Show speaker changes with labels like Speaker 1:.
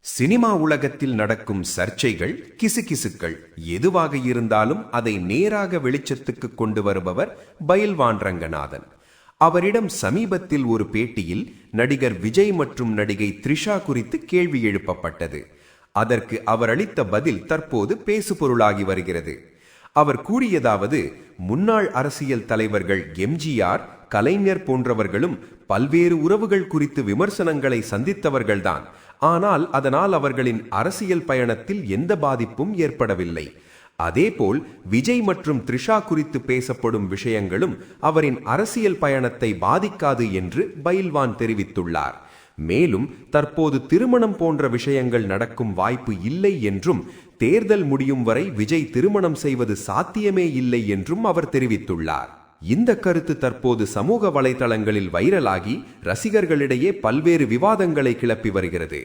Speaker 1: Cinema உலகத்தில் நடக்கும் சர்ச்சைகள், கிசுகிசுக்கள் எதுவாக இருந்தாலும் அதை நேராக வெளிச்சத்துக்கு கொண்டு வருபவர் பயில்வான் ரங்கநாதன். அவரிடம் சமீபத்தில் ஒரு பேட்டியில் நடிகர் விஜய் மற்றும் நடிகை த்ரிஷா குறித்து கேள்வி எழுப்பப்பட்டது. அதற்கு அவர் அளித்த பதில் தற்போது பேசுபொருளாகி வருகிறது. அவர் கூறியதாவது: முன்னாள் அரசியல் தலைவர்கள் எம்ஜிஆர், கலைஞர் போன்றவர்களும் பல்வேறு உறவுகள் குறித்து விமர்சனங்களை சந்தித்தவர்கள்தான். ஆனால் அதனால் அவர்களின் அரசியல் பயணத்தில் எந்த பாதிப்பும் ஏற்படவில்லை. அதேபோல் விஜய் மற்றும் த்ரிஷா குறித்து பேசப்படும் விஷயங்களும் அவரின் அரசியல் பயணத்தை பாதிக்காது என்று பயில்வான் தெரிவித்துள்ளார். மேலும் தற்போது திருமணம் போன்ற விஷயங்கள் நடக்கும் வாய்ப்பு இல்லை என்றும், தேர்தல் முடியும் வரை விஜய் திருமணம் செய்வது சாத்தியமே இல்லை என்றும் அவர் தெரிவித்துள்ளார். இந்த கருத்து தற்போது சமூக வலைதளங்களில் வைரலாகி ரசிகர்களிடையே பல்வேறு விவாதங்களை கிளப்பி வருகிறது.